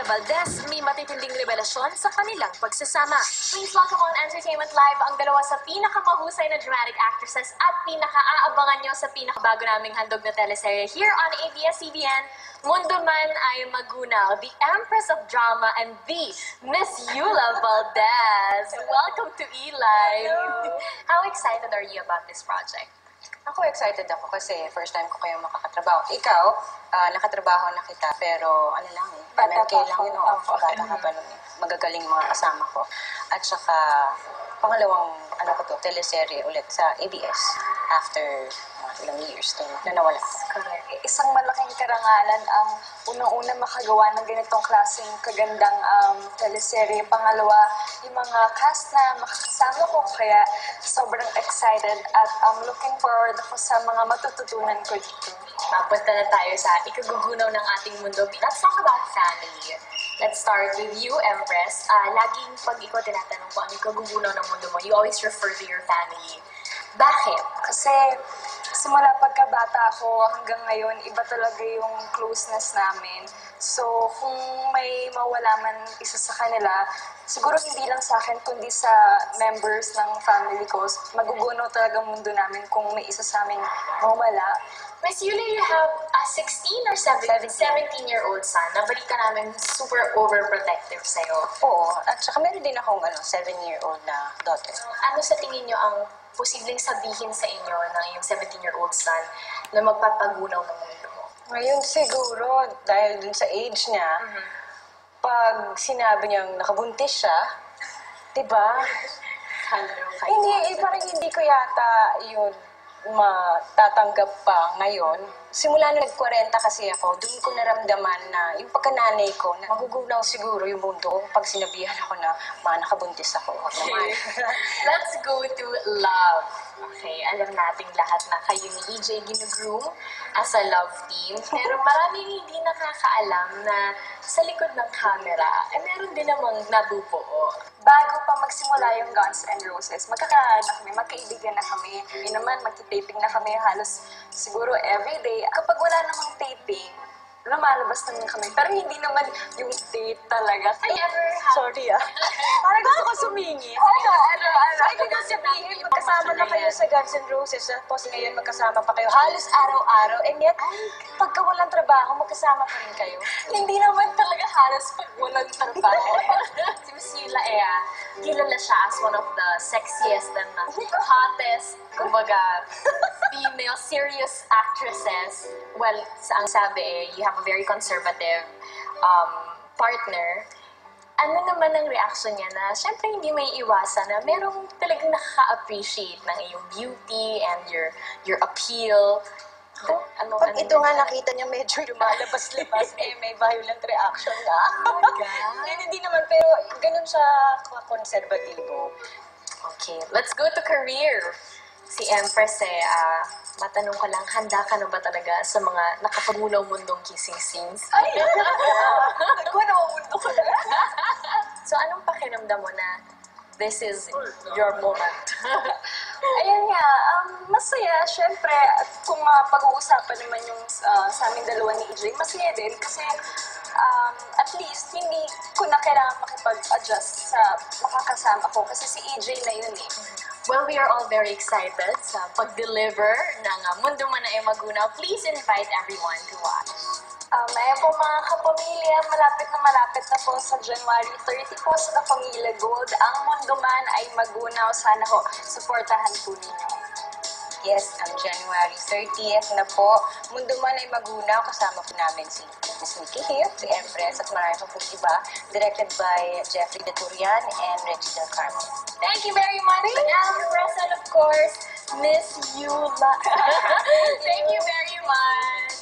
Valdez, may matitinding revelasyon sa kanilang pagsasama. Please welcome on Entertainment Live ang dalawa sa pinakamahusay na dramatic actresses at pinaka-aabangan nyo sa pinakabago naming handog na teleserye here on ABS-CBN, Mundo Man ay Magunaw, the Empress of Drama and the Miss Yula Valdez. Welcome to E-Live. How excited are you about this project? Ako excited ako kasi first time ko kayong makakatrabaho. Ikaw, nakatrabaho na kita pero ano lang eh, MMK lang yun. Bata ka pa nun eh. Magagaling mga kasama ko. At saka, pangalawang teleserye ulit sa ABS after ilang years na nawala. Correct. Isang malaking karangalan ang unang-una makagawa ng ganitong klaseng kagandang teleserye. Pangalawa, yung mga cast na makakasama ko. Kaya sobrang excited at looking forward ako sa mga matututunan ko dito. Mapunta na tayo sa ikagugunaw ng ating mundo. Let's talk about family. Let's start with you, Empress. Laging pag ikaw tinatanong ko ang ikagugunaw ng mundo mo, you always refer to your family. Bakit? Kasi simula pagkabata ko hanggang ngayon, iba talaga yung closeness namin. So, kung may mawala man isa sa kanila, siguro hindi lang sa akin, kundi sa members ng family ko. Magugunaw talaga ang mundo namin kung may isa sa amin mawala. Miss Yula, you have a 16 or 17-year-old son. Nabalita namin super overprotective sa'yo. Oo, at saka meron din akong 7-year-old na daughter. Ano sa tingin nyo ang posibleng sabihin sa inyo ng iyong 17-year-old son na magpapagunaw ng mundo mo? Ngayon siguro, dahil dun sa age niya, pag sinabi niyang nakabuntis siya, diba? Hindi, parang hindi ko yata yun matatanggap pa ngayon. Simula na nag-40 kasi ako, doon ko naramdaman na yung pagkananay ko, na magugunaw siguro yung mundo pag sinabihan ako na nakabuntis ako. Let's go to love. Okay, alam nating lahat na kayo ni EJ ginugroom as a love team. Pero maraming hindi nakakaalam na sa likod ng camera, meron din namang nabubuo. Bago pa magsimula yung Guns N' Roses, magkakilala na kami, magkaibigan na kami. Yun naman, magti-taping na kami halos siguro everyday. Kapag wala namang taping, lumalabas naman kami. Pero hindi naman yung date talaga. Sorry Parang gusto ko sumingit. Ano? Ibig ko sabihin, magkasama na kayo sa Guns N' Roses, tapos ngayon magkasama pa kayo halos araw-araw, and yet, pagka walang trabaho, magkasama pa rin kayo. Hindi naman talaga halos pag walang trabaho. Si Miss Yula kilala siya as one of the sexiest and hottest, kumbaga, female serious actresses. Well, ang sabi you have a very conservative partner. Ano naman ang reaction niya na, syempre hindi may iwasan na merong talagang nakaka-appreciate ng iyong beauty and your appeal. Pag ito nga nakita niya medyo lumalabas-labas, may violent reaction na. Hindi naman, pero ganun siya konserbatibo. Okay, let's go to career. Si Empress matanong ko lang, handa ka na ba talaga sa mga nakapagunaw mundong kissing scenes? Ay! Nagkunaw mundo ko na. So, anong pakiramdam mo na this is your moment? Ayan nga, masaya. Syempre, at kung pag-uusapan naman yung sa aming dalawa ni EJ, masaya din kasi at least hindi ko na kailangan makipag-adjust sa makakasama ko kasi si EJ na yun eh. Well, we are all very excited sa pag-deliver ng Mundo Man ay Magunaw. Please invite everyone to watch. Ayan po mga kapamilya, malapit na po sa January 30 po sa Kapamilya Gold. Ang Mundo Man ay Magunaw. Sana ho, supportahan po ninyo. Yes, ang January 30th na po. Mundo Man ay Magunaw. Kasama po namin si Miss Nikki Hill, si Empress, at marami pa po iba. Directed by Jeffrey De Turian and Reggie Del Carmen. Thank you very much, Empress, and of course, Miss Yula. Thank you very much.